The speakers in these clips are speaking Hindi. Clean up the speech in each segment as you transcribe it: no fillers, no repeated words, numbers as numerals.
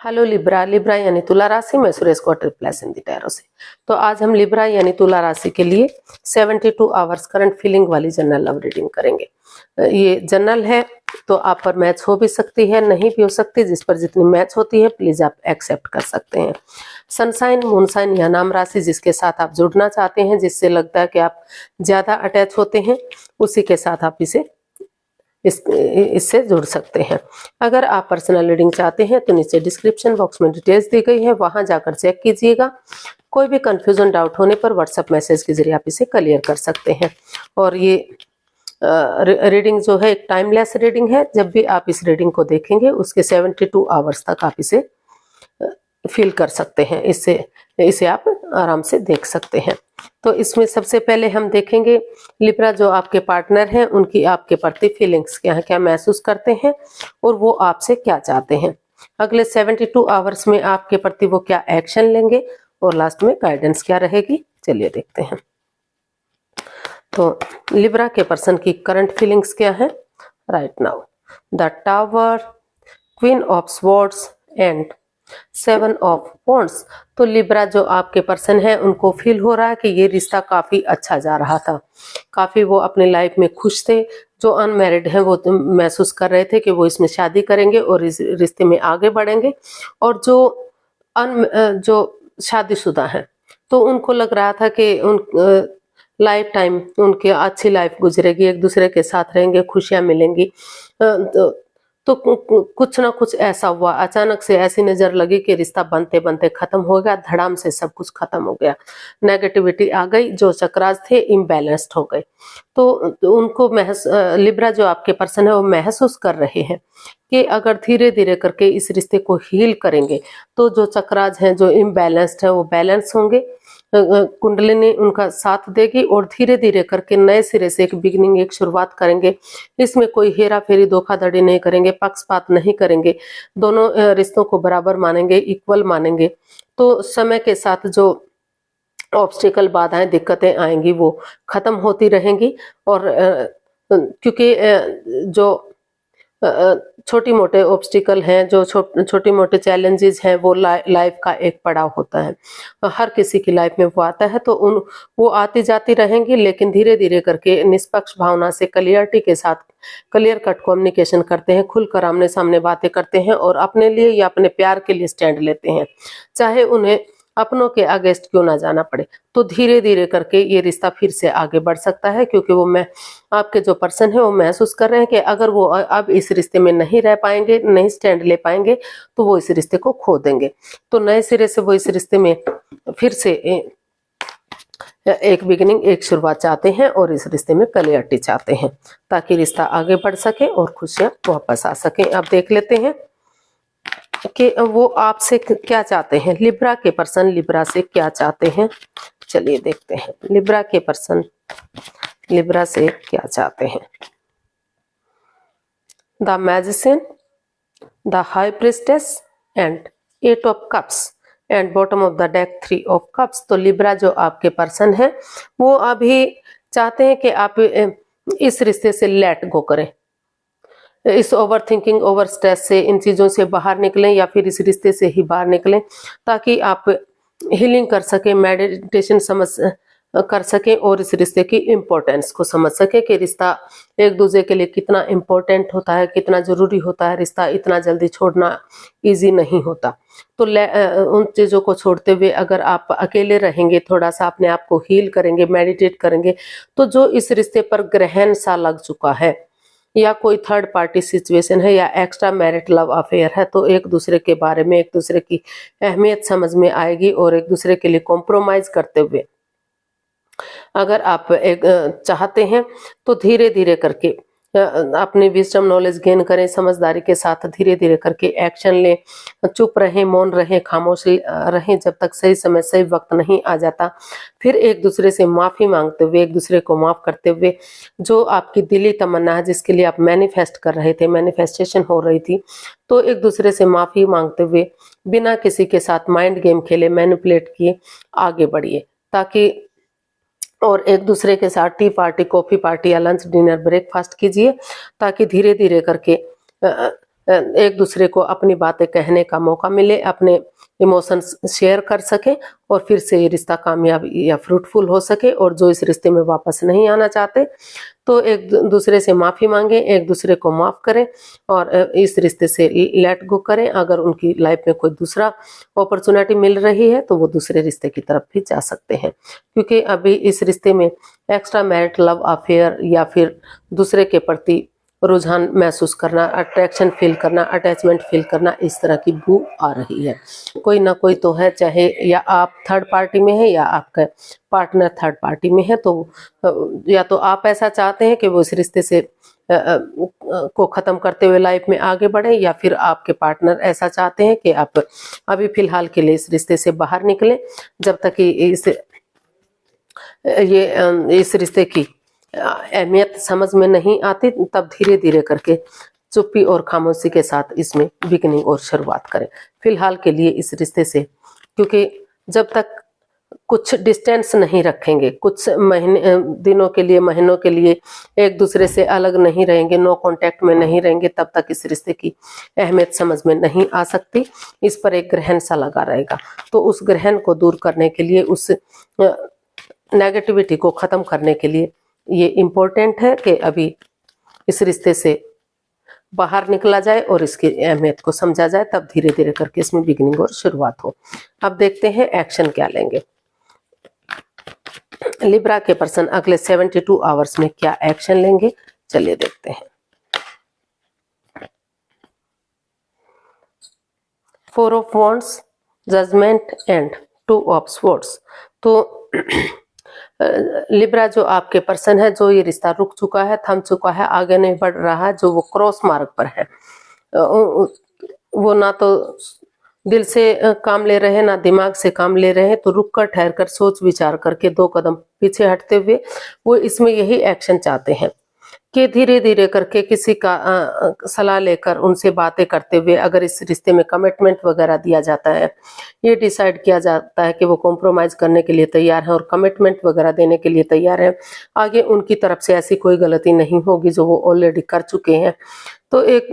Hello Libra. लिब्रा यानी तुला राशि में सुरेश को ट्रिप्लेस इन द टैरो से। तो आज हम लिब्रा यानी तुला राशि के लिए 72 आवर्स करंट फीलिंग वाली जनरल लव रीडिंग करेंगे। ये जनरल है तो आप पर मैच हो भी सकती है, नहीं भी हो सकती। जिस पर जितनी मैच होती है प्लीज आप एक्सेप्ट कर सकते हैं। सनसाइन, मूनसाइन या नाम राशि जिसके साथ आप जुड़ना चाहते हैं, जिससे लगता है कि आप ज्यादा अटैच होते हैं, उसी के साथ आप इससे जुड़ सकते हैं। अगर आप पर्सनल रीडिंग चाहते हैं तो नीचे डिस्क्रिप्शन बॉक्स में डिटेल्स दी गई है, वहां जाकर चेक कीजिएगा। कोई भी कंफ्यूजन डाउट होने पर व्हाट्सएप मैसेज के जरिए आप इसे क्लियर कर सकते हैं। और ये रीडिंग जो है एक टाइमलेस रीडिंग है। जब भी आप इस रीडिंग को देखेंगे उसके 72 आवर्स तक आप इसे फील कर सकते हैं। इसे आप आराम से देख सकते हैं। तो इसमें सबसे पहले हम देखेंगे लिब्रा जो आपके पार्टनर हैं उनकी आपके प्रति फीलिंग्स क्या है, क्या महसूस करते हैं और वो आपसे क्या चाहते हैं। अगले 72 आवर्स में आपके प्रति वो क्या एक्शन लेंगे और लास्ट में गाइडेंस क्या रहेगी, चलिए देखते हैं। तो लिब्रा के पर्सन की करंट फीलिंग्स क्या है right now. The tower, queen of swords and 7 of wands. तो लिब्रा जो आपके पर्सन है उनको फील हो रहा है कि ये रिश्ता काफी अच्छा जा रहा था, काफी वो अपने लाइफ में खुश थे। जो अनमैरिड हैं वो महसूस कर रहे थे कि वो इसमें शादी करेंगे और इस रिश्ते में आगे बढ़ेंगे। और जो शादीशुदा हैं तो उनको लग रहा था कि उन लाइफ टाइम उनकी अच्छी लाइफ गुजरेगी, एक दूसरे के साथ रहेंगे, खुशियां मिलेंगी। तो कुछ ना कुछ ऐसा हुआ, अचानक से ऐसी नजर लगी कि रिश्ता बनते बनते खत्म हो गया, धड़ाम से सब कुछ खत्म हो गया। नेगेटिविटी आ गई, जो चक्रास थे इम्बैलेंस्ड हो गए। तो उनको लिब्रा जो आपके पर्सन है वो महसूस कर रहे हैं कि अगर धीरे धीरे करके इस रिश्ते को हील करेंगे तो जो चक्रास हैं जो इम्बैलेंस्ड है वो बैलेंस होंगे। कुंडलिनी उनका साथ देगी और धीरे धीरे करके नए सिरे से एक बिगिनिंग, एक शुरुआत करेंगे। इसमें कोई हेरा फेरी, धोखाधड़ी नहीं करेंगे, पक्षपात नहीं करेंगे, दोनों रिश्तों को बराबर मानेंगे, इक्वल मानेंगे। तो समय के साथ जो ऑब्स्टिकल, बाधाएं, दिक्कतें आएंगी वो खत्म होती रहेंगी। और क्योंकि जो छोटी मोटे ऑब्स्टिकल हैं, जो छोटी मोटे चैलेंजेस हैं, वो लाइफ का एक पड़ाव होता है, हर किसी की लाइफ में वो आता है। तो वो आती जाती रहेंगी, लेकिन धीरे धीरे करके निष्पक्ष भावना से क्लियरिटी के साथ क्लियर कट कम्युनिकेशन करते हैं, खुलकर आमने सामने बातें करते हैं और अपने लिए या अपने प्यार के लिए स्टैंड लेते हैं, चाहे उन्हें अपनों के अगेंस्ट क्यों ना जाना पड़े। तो धीरे धीरे करके ये रिश्ता फिर से आगे बढ़ सकता है, क्योंकि आपके जो पर्सन है वो महसूस कर रहे हैं कि अगर वो अब इस रिश्ते में नहीं रह पाएंगे, नहीं स्टैंड ले पाएंगे, तो वो इस रिश्ते को खो देंगे। तो नए सिरे से वो इस रिश्ते में फिर से एक बिगिनिंग, एक शुरुआत चाहते हैं और इस रिश्ते में क्लियरिटी चाहते हैं, ताकि रिश्ता आगे बढ़ सके और खुशियां वापस आ सके। अब देख लेते हैं कि वो आपसे क्या चाहते हैं। लिब्रा के पर्सन लिब्रा से क्या चाहते हैं, चलिए देखते हैं। लिब्रा के पर्सन लिब्रा से क्या चाहते हैं। The magician, the high priestess and 8 of cups and bottom of the deck 3 of cups. तो लिब्रा जो आपके पर्सन है वो अभी चाहते हैं कि आप इस रिश्ते से लेट गो करें, इस ओवर थिंकिंग, ओवर स्ट्रेस से, इन चीज़ों से बाहर निकलें या फिर इस रिश्ते से ही बाहर निकलें, ताकि आप हीलिंग कर सकें, मेडिटेशन कर सकें और इस रिश्ते की इम्पोर्टेंस को समझ सकें कि रिश्ता एक दूसरे के लिए कितना इम्पोर्टेंट होता है, कितना ज़रूरी होता है। रिश्ता इतना जल्दी छोड़ना इजी नहीं होता। तो उन चीज़ों को छोड़ते हुए अगर आप अकेले रहेंगे, थोड़ा सा अपने आप को हील करेंगे, मेडिटेट करेंगे, तो जो इस रिश्ते पर ग्रहण सा लग चुका है या कोई थर्ड पार्टी सिचुएशन है या एक्स्ट्रा मैरिट लव अफेयर है, तो एक दूसरे के बारे में, एक दूसरे की अहमियत समझ में आएगी और एक दूसरे के लिए कॉम्प्रोमाइज करते हुए अगर आप चाहते हैं तो धीरे धीरे करके अपनी विजडम, नॉलेज गेन करें, समझदारी के साथ धीरे धीरे करके एक्शन लें। चुप रहें, मौन रहें, खामोश रहें जब तक सही समय, सही वक्त नहीं आ जाता। फिर एक दूसरे से माफ़ी मांगते हुए, एक दूसरे को माफ़ करते हुए, जो आपकी दिली तमन्ना है जिसके लिए आप मैनिफेस्ट कर रहे थे, मैनिफेस्टेशन हो रही थी, तो एक दूसरे से माफ़ी मांगते हुए बिना किसी के साथ माइंड गेम खेले, मैनिपुलेट किए आगे बढ़िए, ताकि और एक दूसरे के साथ टी पार्टी, कॉफी पार्टी या लंच, डिनर, ब्रेकफास्ट कीजिए, ताकि धीरे धीरे करके एक दूसरे को अपनी बातें कहने का मौका मिले, अपने इमोशंस शेयर कर सके और फिर से ये रिश्ता कामयाब या फ्रूटफुल हो सके। और जो इस रिश्ते में वापस नहीं आना चाहते तो एक दूसरे से माफ़ी मांगे, एक दूसरे को माफ़ करें और इस रिश्ते से लेट गो करें। अगर उनकी लाइफ में कोई दूसरा अपॉर्चुनिटी मिल रही है तो वो दूसरे रिश्ते की तरफ भी जा सकते हैं, क्योंकि अभी इस रिश्ते में एक्स्ट्रा मैरिट लव अफेयर या फिर दूसरे के प्रति रुझान महसूस करना, अट्रैक्शन फील करना, अटैचमेंट फील करना, इस तरह की बू आ रही है। कोई ना कोई तो है, चाहे या आप थर्ड पार्टी में है या आपका पार्टनर थर्ड पार्टी में है। तो या तो आप ऐसा चाहते हैं कि वो इस रिश्ते से को ख़त्म करते हुए लाइफ में आगे बढ़े, या फिर आपके पार्टनर ऐसा चाहते हैं कि आप अभी फ़िलहाल के लिए इस रिश्ते से बाहर निकलें, जब तक कि इस रिश्ते की अहमियत समझ में नहीं आती, तब धीरे धीरे करके चुप्पी और खामोशी के साथ इसमें बिगिनिंग और शुरुआत करें। फिलहाल के लिए इस रिश्ते से, क्योंकि जब तक कुछ डिस्टेंस नहीं रखेंगे, कुछ महीने दिनों के लिए, महीनों के लिए एक दूसरे से अलग नहीं रहेंगे, नो कांटेक्ट में नहीं रहेंगे, तब तक इस रिश्ते की अहमियत समझ में नहीं आ सकती। इस पर एक ग्रहण सा लगा रहेगा। तो उस ग्रहण को दूर करने के लिए, उस नेगेटिविटी को ख़त्म करने के लिए ये इम्पोर्टेंट है कि अभी इस रिश्ते से बाहर निकला जाए और इसकी अहमियत को समझा जाए, तब धीरे धीरे करके इसमें बिगिनिंग और शुरुआत हो। अब देखते हैं एक्शन क्या लेंगे। लिब्रा के पर्सन अगले 72 आवर्स में क्या एक्शन लेंगे, चलिए देखते हैं। 4 of wands, judgement and 2 of swords. तो लिब्रा जो आपके पर्सन है, जो ये रिश्ता रुक चुका है, थम चुका है, आगे नहीं बढ़ रहा है, जो वो क्रॉस मार्ग पर है, वो ना तो दिल से काम ले रहे हैं ना दिमाग से काम ले रहे हैं, तो रुक कर ठहर कर सोच विचार करके 2 कदम पीछे हटते हुए वो इसमें यही एक्शन चाहते हैं कि धीरे धीरे करके किसी का सलाह लेकर, उनसे बातें करते हुए, अगर इस रिश्ते में कमिटमेंट वगैरह दिया जाता है, ये डिसाइड किया जाता है कि वो कॉम्प्रोमाइज करने के लिए तैयार है और कमिटमेंट वगैरह देने के लिए तैयार है, आगे उनकी तरफ से ऐसी कोई गलती नहीं होगी जो वो ऑलरेडी कर चुके हैं। तो एक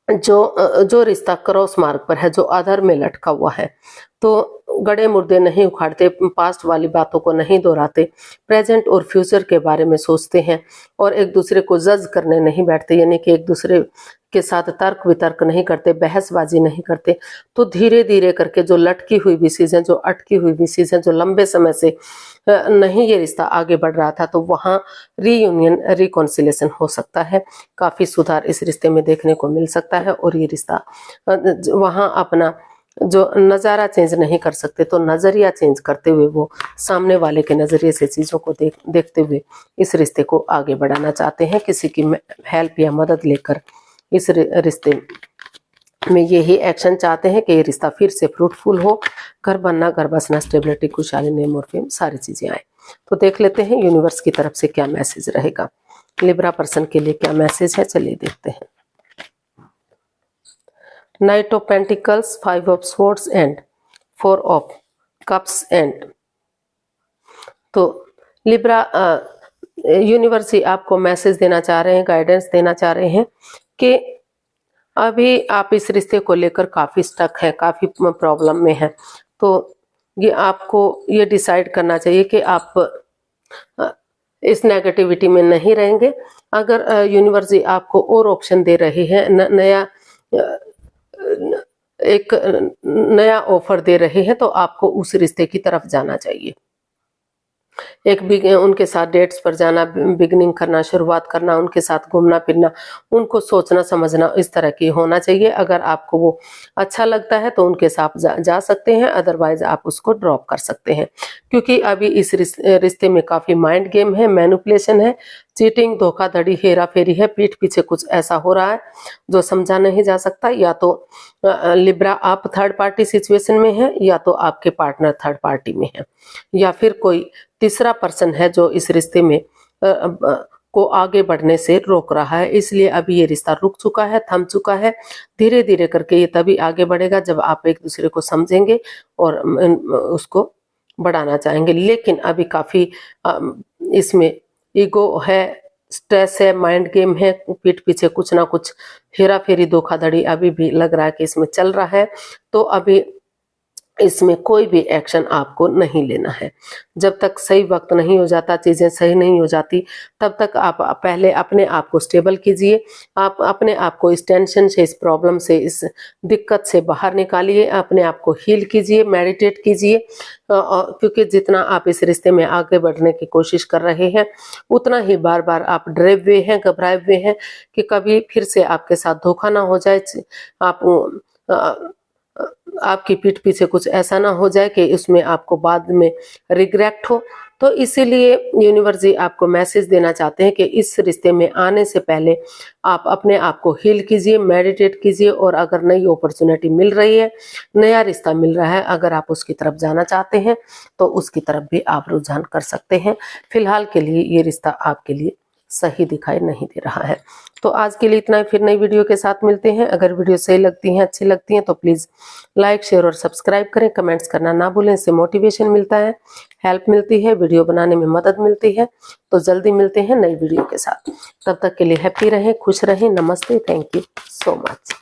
जो रिश्ता क्रॉस मार्ग पर है, जो आधार में लटका हुआ है, तो गड़े मुर्दे नहीं उखाड़ते, पास्ट वाली बातों को नहीं दोहराते, प्रेजेंट और फ्यूचर के बारे में सोचते हैं और एक दूसरे को जज करने नहीं बैठते, यानी कि एक दूसरे के साथ तर्क वितर्क नहीं करते, बहसबाजी नहीं करते। तो धीरे धीरे करके जो लटकी हुई विशेष हैं, जो अटकी हुई विशेष हैं, जो लंबे समय से नहीं ये रिश्ता आगे बढ़ रहा था, तो वहाँ रीयूनियन, रिकॉन्सिलेशन हो सकता है। काफ़ी सुधार इस रिश्ते में देखने को मिल सकता है और ये रिश्ता वहाँ अपना जो नज़ारा चेंज नहीं कर सकते, तो नज़रिया चेंज करते हुए वो सामने वाले के नज़रिए से चीज़ों को देखते हुए इस रिश्ते को आगे बढ़ाना चाहते हैं। किसी की हेल्प या मदद लेकर इस रिश्ते में यही एक्शन चाहते हैं कि ये रिश्ता फिर से फ्रूटफुल हो, घर बनना, घर बसना, स्टेबिलिटी, खुशहाली, नेम और फेम, सारी चीज़ें आए। तो देख लेते हैं यूनिवर्स की तरफ से क्या मैसेज रहेगा, लिब्रा पर्सन के लिए क्या मैसेज है, चलिए देखते हैं। Night of pentacles, 5 of swords and 4 of cups and. तो लिब्रा यूनिवर्स ही आपको मैसेज देना चाह रहे हैं, गाइडेंस देना चाह रहे हैं कि अभी आप इस रिश्ते को लेकर काफ़ी स्टक है, काफ़ी प्रॉब्लम में है। तो ये आपको ये डिसाइड करना चाहिए कि आप इस नेगेटिविटी में नहीं रहेंगे। अगर यूनिवर्स ही आपको और ऑप्शन दे रही है, एक नया ऑफर दे रहे हैं, तो आपको उस रिश्ते की तरफ जाना चाहिए। उनके साथ डेट्स पर जाना, बिगनिंग करना, शुरुआत करना, उनके साथ घूमना फिरना, उनको सोचना समझना, इस तरह की होना चाहिए। अगर आपको वो अच्छा लगता है तो उनके साथ जा सकते हैं, अदरवाइज आप उसको ड्रॉप कर सकते हैं, क्योंकि अभी इस रिश्ते में काफ़ी माइंड गेम है, मैनिपुलेशन है, चीटिंग, धोखाधड़ी, हेरा फेरी है, पीठ पीछे कुछ ऐसा हो रहा है जो समझा नहीं जा सकता। या तो लिब्रा आप थर्ड पार्टी सिचुएशन में है, या तो आपके पार्टनर थर्ड पार्टी में है, या फिर कोई तीसरा पर्सन है जो इस रिश्ते में को आगे बढ़ने से रोक रहा है। इसलिए अभी ये रिश्ता रुक चुका है, थम चुका है। धीरे धीरे करके ये तभी आगे बढ़ेगा जब आप एक दूसरे को समझेंगे और उसको बढ़ाना चाहेंगे। लेकिन अभी काफ़ी इसमें ईगो है, स्ट्रेस है, माइंड गेम है, पीठ पीछे कुछ ना कुछ हेरा फेरी धोखाधड़ी अभी भी लग रहा है कि इसमें चल रहा है। तो अभी इसमें कोई भी एक्शन आपको नहीं लेना है। जब तक सही वक्त नहीं हो जाता, चीज़ें सही नहीं हो जाती, तब तक आप पहले अपने आप को स्टेबल कीजिए। आप अपने आप को इस टेंशन से, इस प्रॉब्लम से, इस दिक्कत से बाहर निकालिए, अपने आप को हील कीजिए, मेडिटेट कीजिए। क्योंकि जितना आप इस रिश्ते में आगे बढ़ने की कोशिश कर रहे हैं, उतना ही बार बार आप डरे हुए हैं, घबराए हुए हैं कि कभी फिर से आपके साथ धोखा ना हो जाए, आपकी पीठ पीछे कुछ ऐसा ना हो जाए कि उसमें आपको बाद में रिग्रेट हो। तो इसीलिए यूनिवर्स जी आपको मैसेज देना चाहते हैं कि इस रिश्ते में आने से पहले आप अपने आप को हील कीजिए, मेडिटेट कीजिए, और अगर नई अपॉर्चुनिटी मिल रही है, नया रिश्ता मिल रहा है, अगर आप उसकी तरफ जाना चाहते हैं तो उसकी तरफ भी आप रुझान कर सकते हैं। फिलहाल के लिए ये रिश्ता आपके लिए सही दिखाई नहीं दे रहा है। तो आज के लिए इतना ही, फिर नई वीडियो के साथ मिलते हैं। अगर वीडियो सही लगती है, अच्छी लगती है तो प्लीज़ लाइक, शेयर और सब्सक्राइब करें। कमेंट्स करना ना भूलें, इससे मोटिवेशन मिलता है, हेल्प मिलती है, वीडियो बनाने में मदद मिलती है। तो जल्दी मिलते हैं नई वीडियो के साथ। तब तक के लिए हैप्पी रहें, खुश रहें। नमस्ते, थैंक यू सो मच।